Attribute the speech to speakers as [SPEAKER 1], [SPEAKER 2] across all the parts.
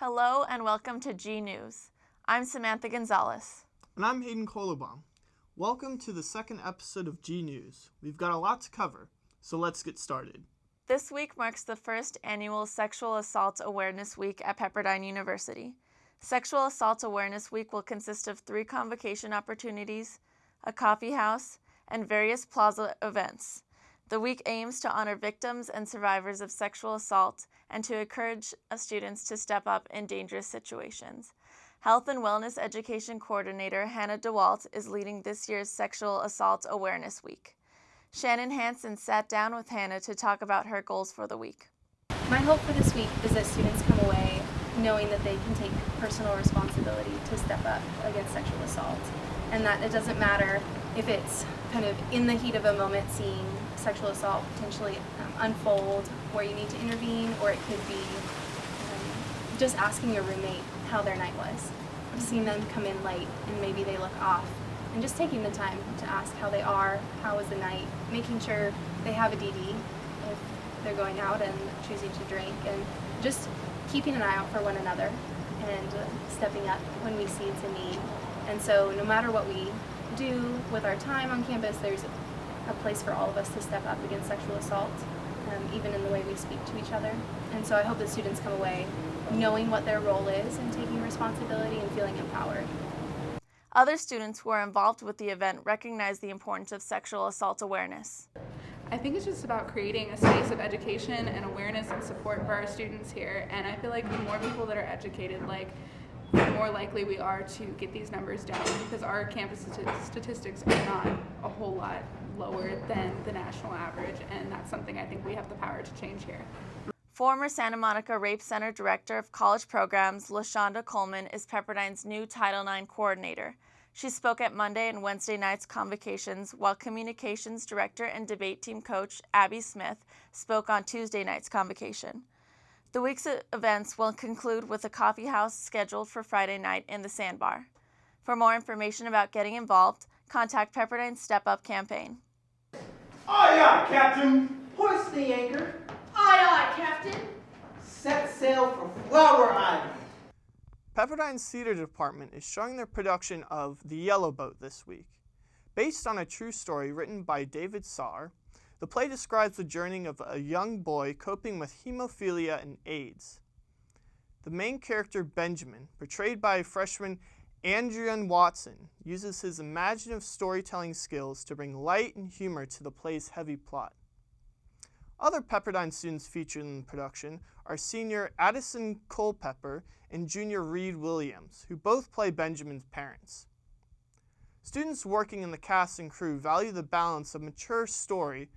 [SPEAKER 1] Hello and welcome to GNews. I'm Samantha Gonzalez.
[SPEAKER 2] And I'm Hayden Kolobong. Welcome to the second episode of GNews. We've got a lot to cover, so let's get started.
[SPEAKER 1] This week marks the first annual Sexual Assault Awareness Week at Pepperdine University. Sexual Assault Awareness Week will consist of 3 convocation opportunities, a coffee house, and various plaza events. The week aims to honor victims and survivors of sexual assault and to encourage students to step up in dangerous situations. Health and Wellness Education Coordinator Hannah DeWalt is leading this year's Sexual Assault Awareness Week. Shannon Hansen sat down with Hannah to talk about her goals for the week.
[SPEAKER 3] My hope for this week is that students come away knowing that they can take personal responsibility to step up against sexual assault, and that it doesn't matter if it's kind of in the heat of a moment seeing sexual assault potentially unfold where you need to intervene, or it could be just asking your roommate how their night was. I've seen them come in late and maybe they look off, and just taking the time to ask how they are, how was the night, making sure they have a DD if they're going out and choosing to drink, and just keeping an eye out for one another and stepping up when we see it's a need. And so no matter what we do with our time on campus, there's a place for all of us to step up against sexual assault, even in the way we speak to each other. And so I hope that students come away knowing what their role is and taking responsibility and feeling empowered.
[SPEAKER 1] Other students who are involved with the event recognize the importance of sexual assault awareness.
[SPEAKER 4] I think it's just about creating a space of education and awareness and support for our students here. And I feel like the more people that are educated, the more likely we are to get these numbers down, because our campus statistics are not a whole lot lower than the national average, and that's something I think we have the power to change here.
[SPEAKER 1] Former Santa Monica Rape Center Director of College Programs, LaShonda Coleman, is Pepperdine's new Title IX coordinator. She spoke at Monday and Wednesday night's convocations, while Communications Director and Debate Team Coach Abby Smith spoke on Tuesday night's convocation. The week's events will conclude with a coffee house scheduled for Friday night in the Sandbar. For more information about getting involved, contact Pepperdine's Step Up campaign.
[SPEAKER 5] Aye, aye, Captain.
[SPEAKER 6] Hoist the anchor.
[SPEAKER 7] Aye, aye, Captain.
[SPEAKER 6] Set sail for Flower Island.
[SPEAKER 2] Pepperdine's theater department is showing their production of The Yellow Boat this week. Based on a true story written by David Saar, the play describes the journey of a young boy coping with hemophilia and AIDS. The main character, Benjamin, portrayed by freshman Andrian Watson, uses his imaginative storytelling skills to bring light and humor to the play's heavy plot. Other Pepperdine students featured in the production are senior Addison Culpepper and junior Reed Williams, who both play Benjamin's parents. Students working in the cast and crew value the balance of mature story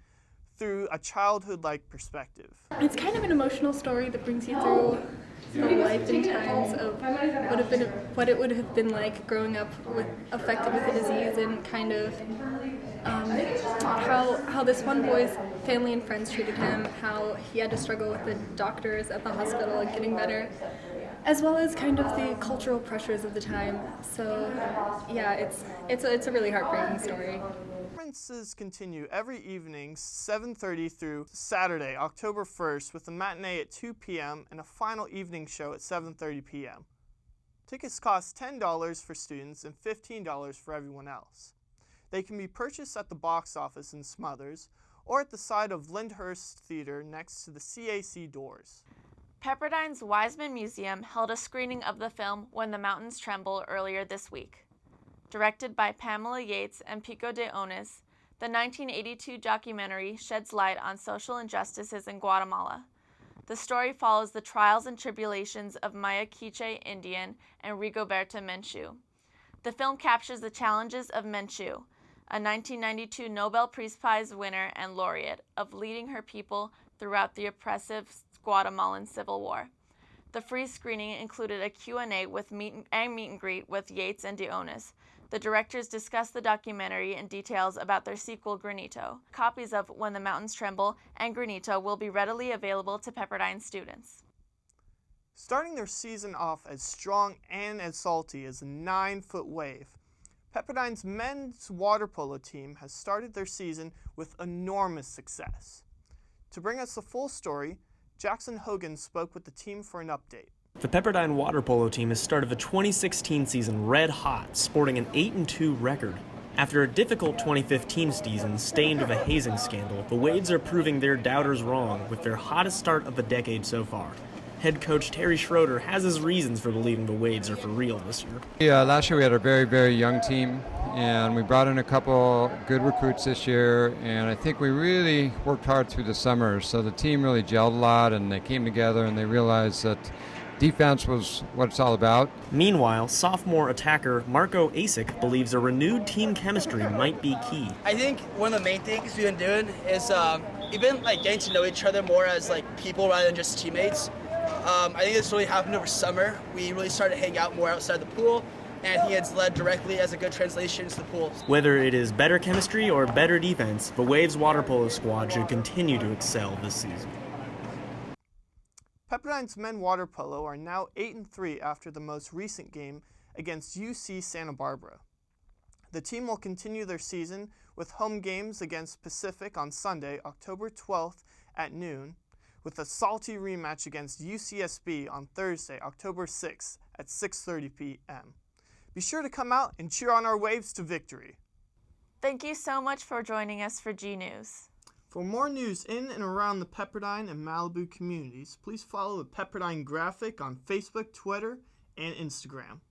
[SPEAKER 2] through a childhood-like perspective.
[SPEAKER 8] It's kind of an emotional story that brings you through life and times of what it would have been like growing up affected with the disease, and kind of how this one boy's family and friends treated him, how he had to struggle with the doctors at the hospital and getting better, as well as kind of the cultural pressures of the time. So yeah, it's a really heartbreaking story.
[SPEAKER 2] Performances continue every evening, 7:30 through Saturday, October 1st, with a matinee at 2 p.m. and a final evening show at 7:30 p.m. Tickets cost $10 for students and $15 for everyone else. They can be purchased at the box office in Smothers or at the side of Lyndhurst Theater next to the CAC doors.
[SPEAKER 1] Pepperdine's Weisman Museum held a screening of the film When the Mountains Tremble earlier this week. Directed by Pamela Yates and Pico de Onis, the 1982 documentary sheds light on social injustices in Guatemala. The story follows the trials and tribulations of Maya Quiche Indian and Rigoberta Menchú. The film captures the challenges of Menchú, a 1992 Nobel Peace Prize winner and laureate, of leading her people throughout the oppressive Guatemalan Civil War. The free screening included a Q&A with meet and greet with Yates and de Onis. The directors discussed the documentary and details about their sequel, Granito. Copies of When the Mountains Tremble and Granito will be readily available to Pepperdine students.
[SPEAKER 2] Starting their season off as strong and as salty as a 9-foot wave, Pepperdine's men's water polo team has started their season with enormous success. To bring us the full story, Jackson Hogan spoke with the team for an update.
[SPEAKER 7] The Pepperdine water polo team has started the 2016 season red hot, sporting an 8-2 record. After a difficult 2015 season stained with a hazing scandal, the Wades are proving their doubters wrong with their hottest start of the decade so far. Head coach Terry Schroeder has his reasons for believing the Wades are for real this year.
[SPEAKER 9] Yeah, last year we had a very, very young team, and we brought in a couple good recruits this year, and I think we really worked hard through the summer. So the team really gelled a lot, and they came together, and they realized that defense was what it's all about.
[SPEAKER 7] Meanwhile, sophomore attacker Marco Asic believes a renewed team chemistry might be key.
[SPEAKER 10] I think one of the main things we've been doing is even getting to know each other more as people rather than just teammates. I think it's really happened over summer. We really started hanging out more outside the pool, and I think it's led directly as a good translation to the pool.
[SPEAKER 7] Whether it is better chemistry or better defense, the Waves water polo squad should continue to excel this season.
[SPEAKER 2] Pepperdine's men water polo are now 8-3 after the most recent game against UC Santa Barbara. The team will continue their season with home games against Pacific on Sunday, October 12th at noon, with a salty rematch against UCSB on Thursday, October 6th at 6:30 p.m. Be sure to come out and cheer on our Waves to victory.
[SPEAKER 1] Thank you so much for joining us for GNews.
[SPEAKER 2] For more news in and around the Pepperdine and Malibu communities, please follow the Pepperdine Graphic on Facebook, Twitter, and Instagram.